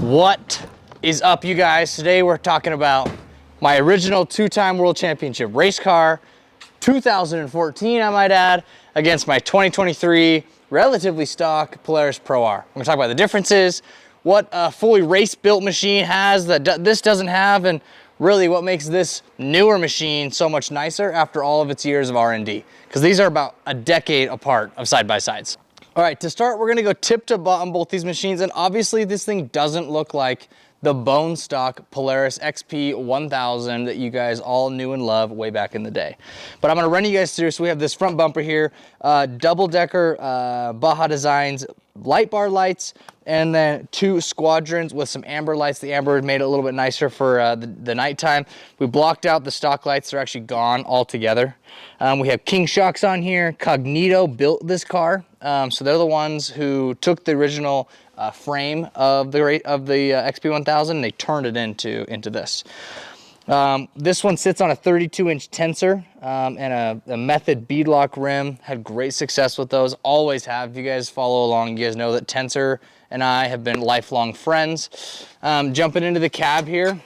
What is up, you guys? Today we're talking about my original two-time world championship race car, 2014 I might add, against my 2023 relatively stock Polaris Pro R. We're gonna talk about the differences, what a fully race-built machine has that this doesn't have, and really what makes this newer machine so much nicer after all of its years of R&D, because these are about a decade apart of side-by-sides. All right, to start, we're gonna go tip to bottom both these machines, and obviously this thing doesn't look like the bone stock Polaris XP 1000 that you guys all knew and loved way back in the day. But I'm gonna run you guys through. So we have this front bumper here, double-decker Baja Designs light bar lights, and then two squadrons with some amber lights. The amber made it a little bit nicer for the nighttime. We blocked out the stock lights. They're actually gone altogether. We have King shocks on here. Cognito built this car. So they're the ones who took the original frame of the XP 1000 and they turned it into this. This one sits on a 32-inch tensor and a method beadlock rim. Had great success with those, always have. If you guys follow along, you guys know that Tensor and I have been lifelong friends. Jumping into the cab here,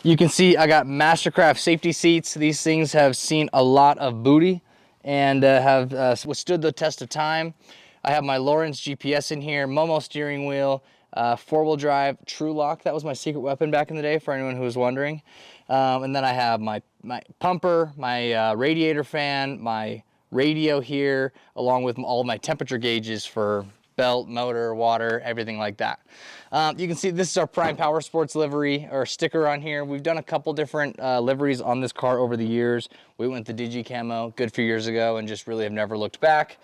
you can see I got Mastercraft safety seats. These things have seen a lot of booty and have withstood the test of time. I have my Lawrence GPS in here, Momo steering wheel, four-wheel drive, True Lock. That was my secret weapon back in the day for anyone who was wondering. And then I have my pumper, my radiator fan, my radio here, along with all of my temperature gauges for belt, motor, water, everything like that. You can see this is our Prime Power Sports livery or sticker on here. We've done a couple different liveries on this car over the years. We went the Digi Camo good few years ago and just really have never looked back.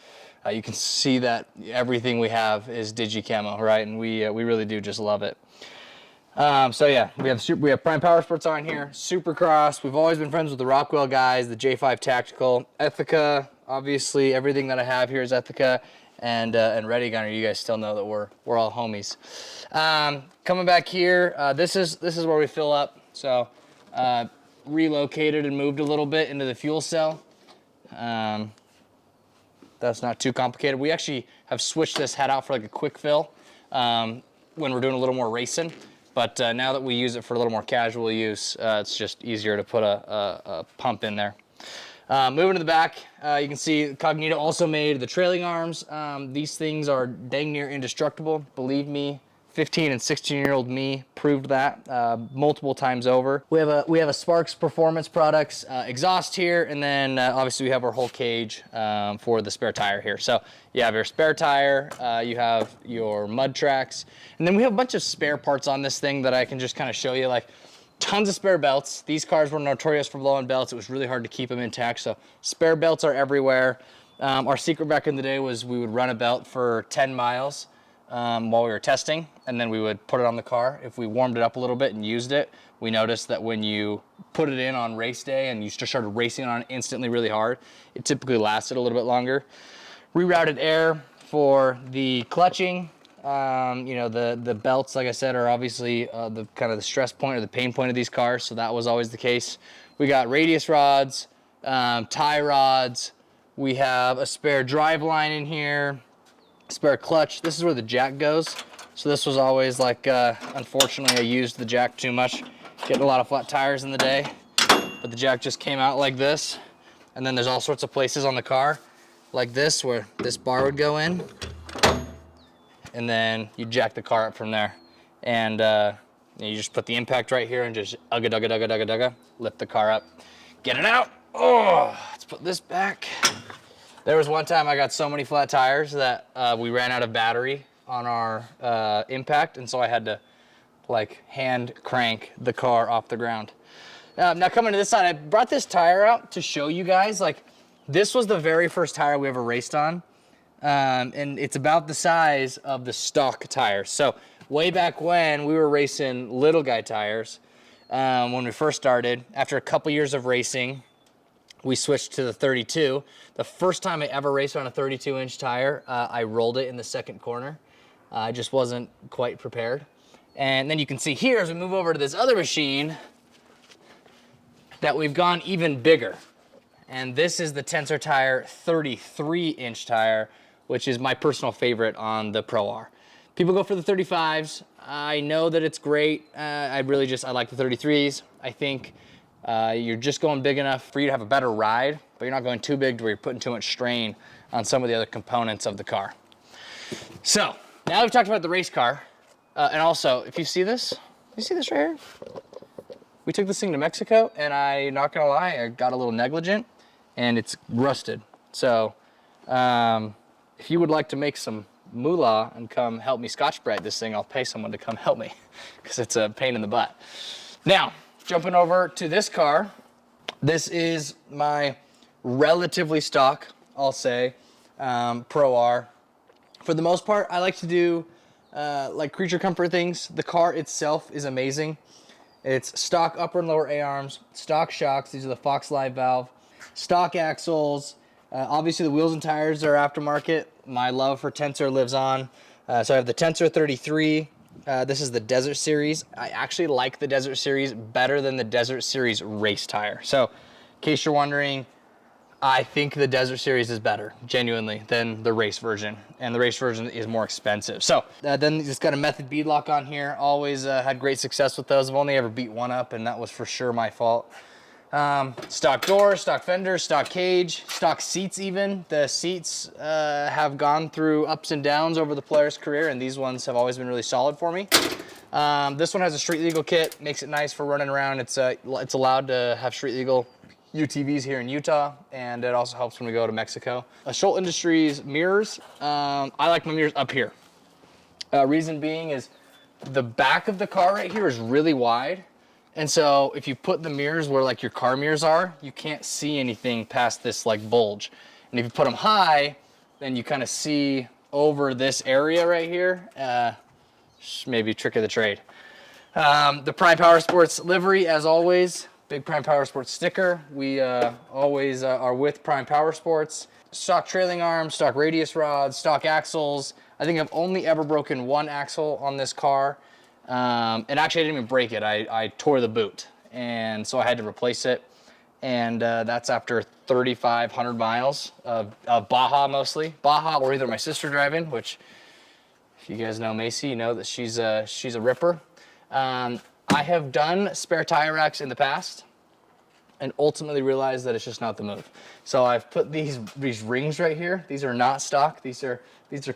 You can see that everything we have is Digi Camo, right? And we really do just love it. So yeah, we have Prime Power Sports on here, Supercross. We've always been friends with the Rockwell guys, the J5 Tactical, Ethica. Obviously, everything that I have here is Ethica, and Ready Gunner. You guys still know that we're all homies. Coming back here, this is where we fill up. So relocated and moved a little bit into the fuel cell. That's not too complicated. We actually have switched this head out for like a quick fill when we're doing a little more racing. But now that we use it for a little more casual use, it's just easier to put a pump in there. Moving to the back, you can see Cognito also made the trailing arms. These things are dang near indestructible. Believe me, 15 and 16-year-old me proved that multiple times over. We have a Sparks Performance Products exhaust here, and then obviously we have our whole cage for the spare tire here. So you have your spare tire, you have your mud tracks, and then we have a bunch of spare parts on this thing that I can just kind of show you, like tons of spare belts. These cars were notorious for blowing belts. It was really hard to keep them intact, so spare belts are everywhere. Our secret back in the day was we would run a belt for 10 miles while we were testing, and then we would put it on the car. If we warmed it up a little bit and used it, we noticed that when you put it in on race day and you just started racing on it instantly really hard, it typically lasted a little bit longer. Rerouted air for the clutching. You know, the belts, like I said, are obviously the kind of the stress point or the pain point of these cars, so that was always the case. We got radius rods, tie rods. We have a spare drive line in here, spare clutch. This is where the jack goes. So this was always like, unfortunately I used the jack too much, getting a lot of flat tires in the day, but the jack just came out like this. And then there's all sorts of places on the car like this where this bar would go in, and then you jack the car up from there. And you just put the impact right here and just ugga, lift the car up, get it out. Oh, let's put this back. There was one time I got so many flat tires that we ran out of battery on our impact, and so I had to like hand crank the car off the ground. Now coming to this side, I brought this tire out to show you guys, like this was the very first tire we ever raced on, and it's about the size of the stock tires. So way back when we were racing little guy tires, when we first started, after a couple years of racing, we switched to the 32. The first time I ever raced on a 32-inch tire, I rolled it in the second corner. I just wasn't quite prepared. And then you can see here, as we move over to this other machine, that we've gone even bigger. And this is the Tensor tire 33-inch tire, which is my personal favorite on the Pro R. People go for the 35s. I know that it's great. I like the 33s. I think you're just going big enough for you to have a better ride, but you're not going too big to where you're putting too much strain on some of the other components of the car. So now we've talked about the race car. And also, if you see this right here? We took this thing to Mexico, and I'm not gonna lie, I got a little negligent, and it's rusted. So if you would like to make some moolah and come help me Scotch Brite this thing, I'll pay someone to come help me, because it's a pain in the butt. Now, jumping over to this car, this is my relatively stock, I'll say, Pro R. For the most part, I like to do like creature comfort things. The car itself is amazing. It's stock upper and lower A-arms, stock shocks, these are the Fox Live valve, stock axles, obviously the wheels and tires are aftermarket. My love for Tensor lives on. So I have the Tensor 33. This is the Desert Series. I actually like the Desert Series better than the Desert Series race tire. So in case you're wondering, I think the Desert Series is better, genuinely, than the race version. And the race version is more expensive. So then it's got a method bead lock on here. Always had great success with those. I've only ever beat one up, and that was for sure my fault. Stock doors, stock fenders, stock cage, stock seats even. The seats have gone through ups and downs over the Polaris career, and these ones have always been really solid for me. This one has a street legal kit, makes it nice for running around. It's allowed to have street legal UTVs here in Utah, and it also helps when we go to Mexico. Scholl Industries mirrors. I like my mirrors up here. Reason being is the back of the car right here is really wide, and so if you put the mirrors where like your car mirrors are, you can't see anything past this like bulge. And if you put them high, then you kind of see over this area right here. Maybe trick of the trade. The Prime Power Sports livery, as always. Big Prime Power Sports sticker. We always are with Prime Power Sports. Stock trailing arms, stock radius rods, stock axles. I think I've only ever broken one axle on this car. And actually I didn't even break it. I tore the boot. And so I had to replace it. And that's after 3,500 miles of Baja mostly. Baja or either my sister driving, which if you guys know Macy, you know that she's a ripper. I have done spare tire racks in the past and ultimately realized that it's just not the move. So I've put these rings right here. These are not stock. These are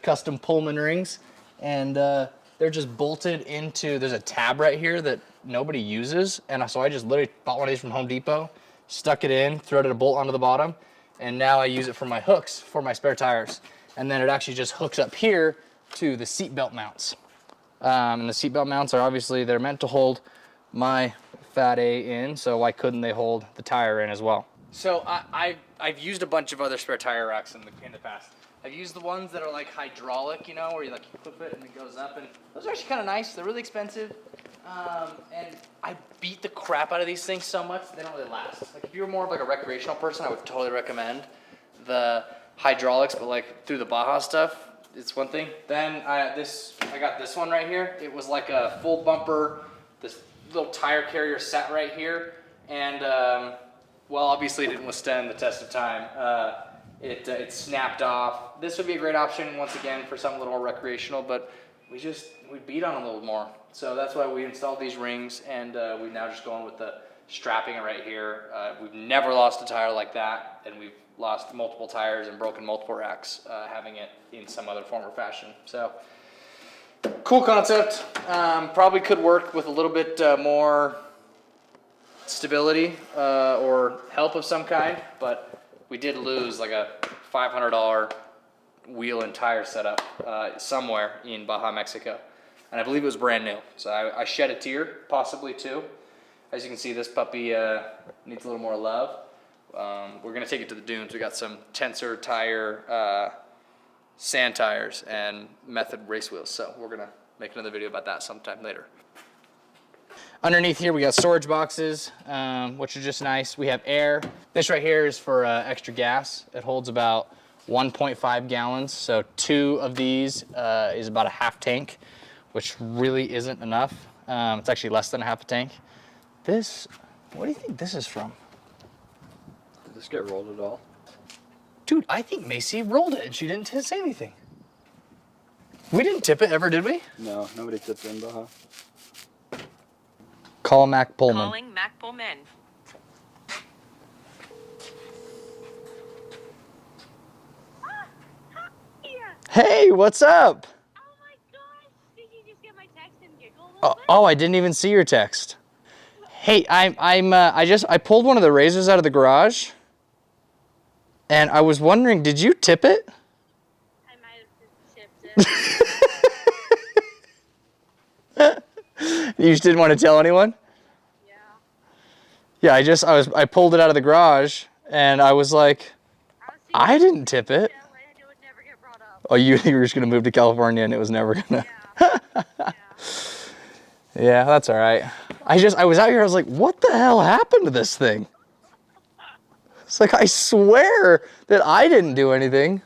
custom Pullman rings, and they're just bolted into, there's a tab right here that nobody uses, and so I just literally bought one of these from Home Depot, stuck it in, threaded a bolt onto the bottom, and now I use it for my hooks for my spare tires. And then it actually just hooks up here to the seatbelt mounts. And the seatbelt mounts are obviously, they're meant to hold my Fat A in, so why couldn't they hold the tire in as well? So I've used a bunch of other spare tire racks in the past. I've used the ones that are like hydraulic, you know, where you like you clip it and it goes up, and those are actually kind of nice. They're really expensive, and I beat the crap out of these things so much they don't really last. Like if you're more of like a recreational person, I would totally recommend the hydraulics, but like through the Baja stuff, it's one thing. Then I got this one right here. It was like a full bumper. This little tire carrier sat right here, and well, obviously it didn't withstand the test of time. It snapped off. This would be a great option once again for something a little more recreational, but we beat on them a little more. So that's why we installed these rings, and we're now just going with the strapping right here. We've never lost a tire like that, and we've lost multiple tires and broken multiple racks having it in some other form or fashion. So cool concept. Probably could work with a little bit more stability or help of some kind, but we did lose like a $500 wheel and tire setup somewhere in Baja, Mexico. And I believe it was brand new. So I shed a tear, possibly two. As you can see, this puppy needs a little more love. We're gonna take it to the dunes. We got some Tensor tire, sand tires, and Method race wheels. So we're gonna make another video about that sometime later. Underneath here, we got storage boxes, which are just nice. We have air. This right here is for extra gas. It holds about 1.5 gallons. So 2 of these is about a half tank, which really isn't enough. It's actually less than a half a tank. This, what do you think this is from? Did this get rolled at all? Dude, I think Macy rolled it and she didn't say anything. We didn't tip it ever, did we? No, nobody tipped in Baja. Call Mac Pullman. Calling Mac Pullman. Hey, what's up? Oh my gosh! Did you just get my text and giggle a little bit? Oh, I didn't even see your text. Hey, I pulled one of the RZRs out of the garage, and I was wondering, did you tip it? I might have just tipped it. You just didn't want to tell anyone? Yeah. Yeah, I pulled it out of the garage, and I was like, I didn't tip it. Yeah, it would never get brought up. Oh, you were just gonna move to California, and it was never gonna. Yeah. Yeah. Yeah, that's all right. I was out here, I was like, what the hell happened to this thing? It's like, I swear that I didn't do anything.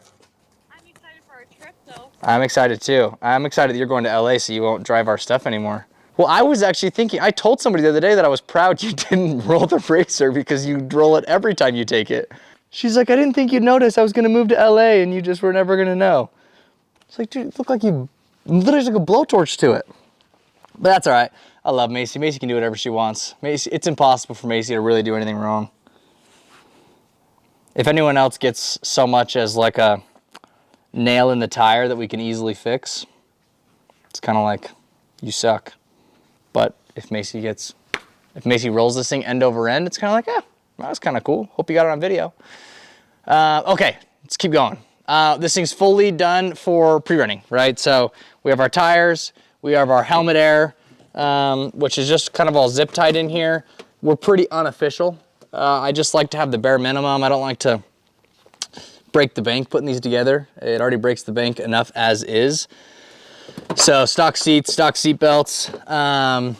I'm excited for our trip, though. I'm excited too. I'm excited that you're going to LA so you won't drive our stuff anymore. Well, I was actually thinking, I told somebody the other day that I was proud you didn't roll the RZR because you roll it every time you take it. She's like, I didn't think you'd notice I was gonna move to LA and you just were never gonna know. It's like, dude, it looked like you literally took a blowtorch to it. But that's all right. I love Macy. Macy can do whatever she wants. Macy, it's impossible for Macy to really do anything wrong. If anyone else gets so much as like a nail in the tire that we can easily fix, it's kind of like, you suck. But if Macy rolls this thing end over end, it's kind of like, yeah, that was kind of cool. Hope you got it on video. Okay, let's keep going. This thing's fully done for pre-running, right? So we have our tires, we have our helmet air, which is just kind of all zip tied in here. We're pretty unofficial. I just like to have the bare minimum. I don't like to break the bank putting these together. It already breaks the bank enough as is. So stock seats, stock seat belts. And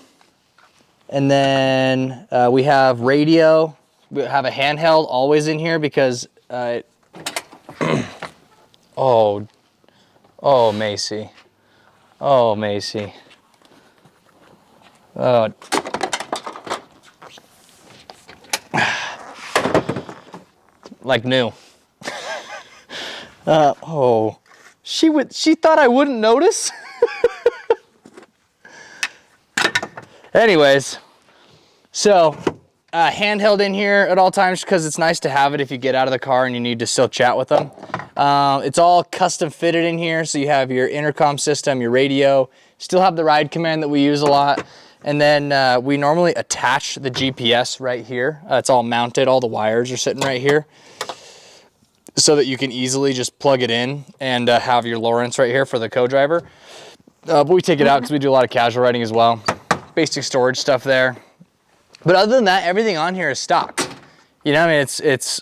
then we have radio. We have a handheld always in here because, oh, Macy. Oh, Macy. Oh. Like new. Oh. She thought I wouldn't notice? Anyways, so handheld in here at all times because it's nice to have it if you get out of the car and you need to still chat with them. It's all custom fitted in here, so you have your intercom system, your radio, still have the ride command that we use a lot, and then we normally attach the GPS right here. It's all mounted, all the wires are sitting right here, so that you can easily just plug it in and have your Lawrence right here for the co-driver. But we take it out because we do a lot of casual riding as well. Basic storage stuff there. But other than that, everything on here is stock. You know, I mean, it's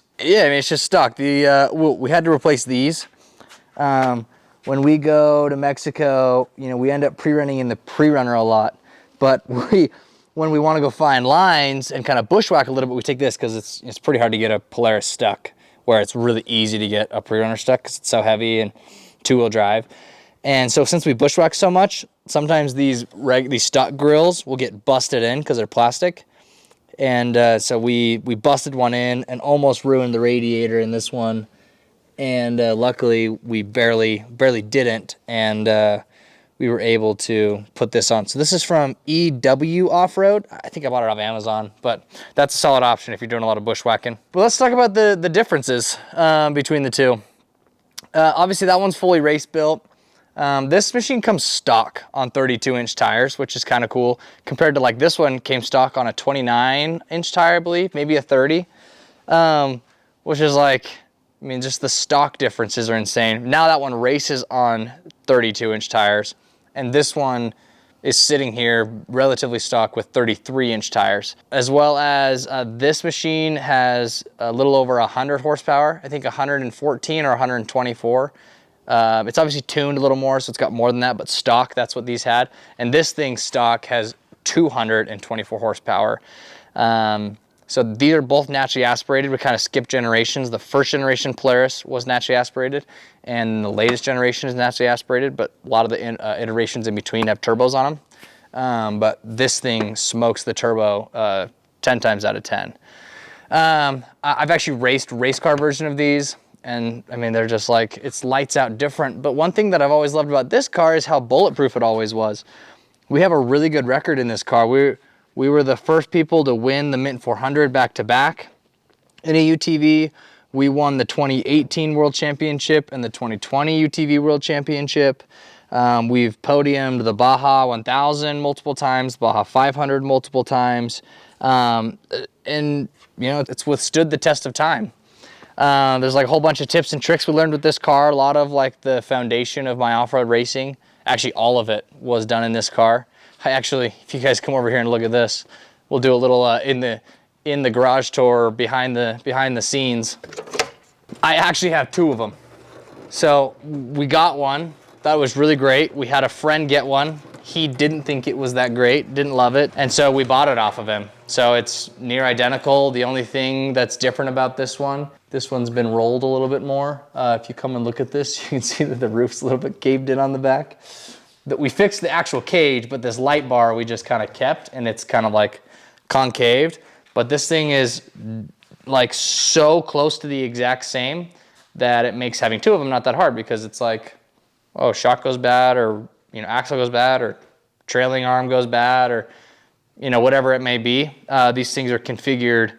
just stock. We had to replace these. When we go to Mexico, you know, we end up pre-running in the pre-runner a lot. But when we want to go find lines and kind of bushwhack a little bit, we take this because it's pretty hard to get a Polaris stuck, where it's really easy to get a pre-runner stuck because it's so heavy and two-wheel drive. And so since we bushwhack so much, sometimes these stock grills will get busted in because they're plastic. And so we busted one in and almost ruined the radiator in this one. And luckily we barely didn't. And we were able to put this on. So this is from EW Off-Road. I think I bought it off Amazon, but that's a solid option if you're doing a lot of bushwhacking. But let's talk about the differences between the two. Obviously that one's fully race built. This machine comes stock on 32-inch tires, which is kind of cool, compared to like this one came stock on a 29-inch tire, I believe, maybe a 30, which is like, I mean, just the stock differences are insane. Now that one races on 32-inch tires, and this one is sitting here relatively stock with 33-inch tires. As well as this machine has a little over 100 horsepower, I think 114 or 124. It's obviously tuned a little more, so it's got more than that, but stock, that's what these had. And this thing stock has 224 horsepower. So these are both naturally aspirated. We kind of skipped generations. The first generation Polaris was naturally aspirated, and the latest generation is naturally aspirated, but a lot of the iterations in between have turbos on them. But this thing smokes the turbo 10 times out of 10. I've actually raced a race car version of these, and I mean, they're just like, it's lights out different. But one thing that I've always loved about this car is how bulletproof it always was. We have a really good record in this car. We were the first people to win the Mint 400 back-to-back in a UTV. We won the 2018 World Championship and the 2020 UTV World Championship. We've podiumed the Baja 1000 multiple times, Baja 500 multiple times. And, you know, it's withstood the test of time. There's like a whole bunch of tips and tricks we learned with this car. A lot of like the foundation of my off-road racing, actually all of it was done in this car. I actually, if you guys come over here and look at this, we'll do a little in the garage tour behind the scenes. I actually have two of them. So we got one, thought it was really great. We had a friend get one. He didn't think it was that great, didn't love it, and so we bought it off of him. So it's near identical. The only thing that's different about this one's been rolled a little bit more. If you come and look at this, you can see that the roof's a little bit caved in on the back. That we fixed the actual cage, but this light bar we just kind of kept, and it's kind of like concaved. But this thing is like so close to the exact same that it makes having two of them not that hard, because it's like, oh, shock goes bad, or you know, axle goes bad, or trailing arm goes bad, or you know, whatever it may be. These things are configured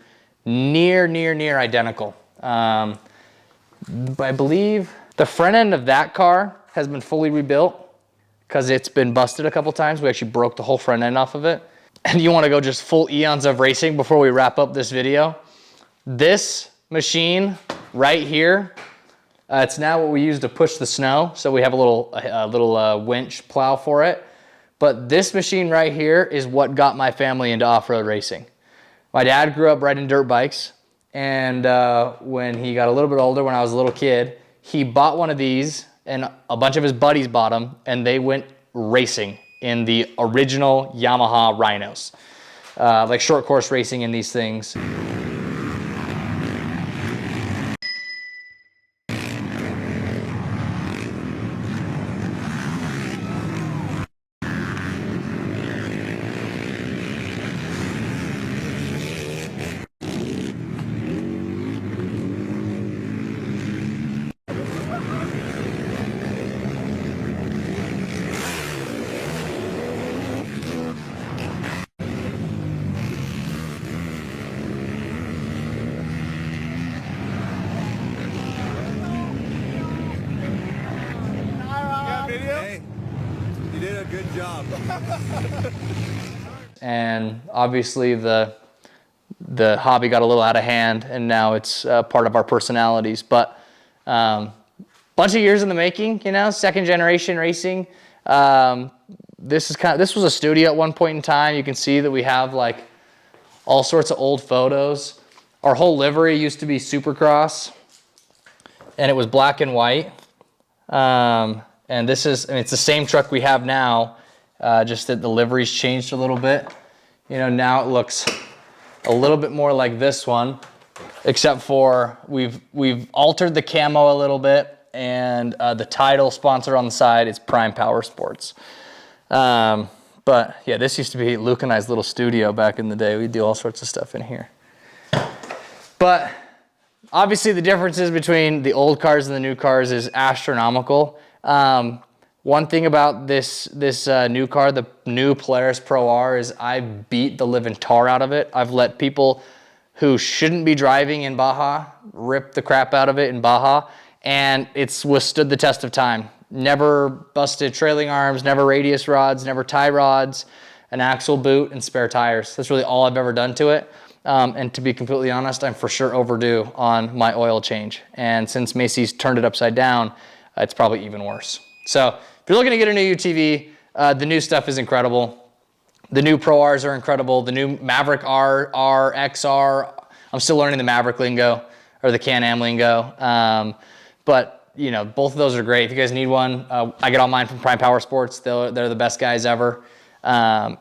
near identical. But I believe the front end of that car has been fully rebuilt because it's been busted a couple times. We actually broke the whole front end off of it. And you want to go just full eons of racing before we wrap up this video. This machine right here, it's now what we use to push the snow. So we have a little winch plow for it. But this machine right here is what got my family into off-road racing. My dad grew up riding dirt bikes, and when he got a little bit older, when I was a little kid, he bought one of these, and a bunch of his buddies bought them, and they went racing in the original Yamaha Rhinos. Like short course racing in these things. Hey, you did a good job. And obviously the hobby got a little out of hand, and now it's part of our personalities. But bunch of years in the making, you know, second generation racing. This was a studio at one point in time. You can see that we have like all sorts of old photos. Our whole livery used to be Supercross, and it was black and white. And this is, I mean, it's the same truck we have now, just that the livery's changed a little bit. You know, now it looks a little bit more like this one, except for we've altered the camo a little bit, and the title sponsor on the side is Prime Power Sports. But yeah, this used to be Luke and I's little studio back in the day. We'd do all sorts of stuff in here. But obviously the differences between the old cars and the new cars is astronomical. One thing about this new car, the new Polaris Pro R, is I beat the living tar out of it. I've let people who shouldn't be driving in Baja rip the crap out of it in Baja, and it's withstood the test of time. Never busted trailing arms, never radius rods, never tie rods, an axle boot, and spare tires. That's really all I've ever done to it. And to be completely honest, I'm for sure overdue on my oil change. And since Macy's turned it upside down, it's probably even worse. So if you're looking to get a new UTV, the new stuff is incredible. The new Pro Rs are incredible. The new Maverick R, XR, I'm still learning the Maverick lingo, or the Can-Am lingo. But you know, both of those are great. If you guys need one, I get all mine from Prime Power Sports. They're the best guys ever. Yeah,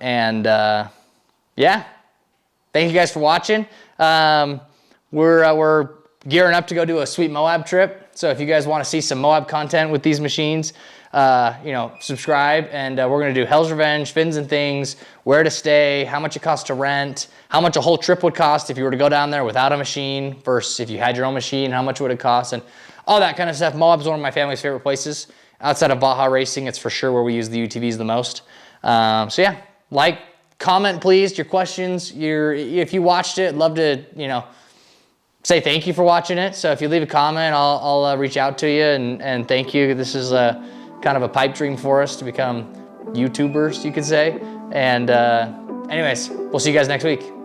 thank you guys for watching. We're gearing up to go do a sweet Moab trip. So if you guys want to see some Moab content with these machines, you know, subscribe, and we're going to do Hell's Revenge, Fins and Things, where to stay, how much it costs to rent, how much a whole trip would cost if you were to go down there without a machine versus if you had your own machine, how much would it cost, and all that kind of stuff. Moab's one of my family's favorite places. Outside of Baja Racing, it's for sure where we use the UTVs the most. So yeah, like, comment please, your questions, if you watched it, I'd love to, you know, say thank you for watching it. So if you leave a comment, I'll reach out to you and thank you. This is kind of a pipe dream for us to become YouTubers, you could say. And anyways, we'll see you guys next week.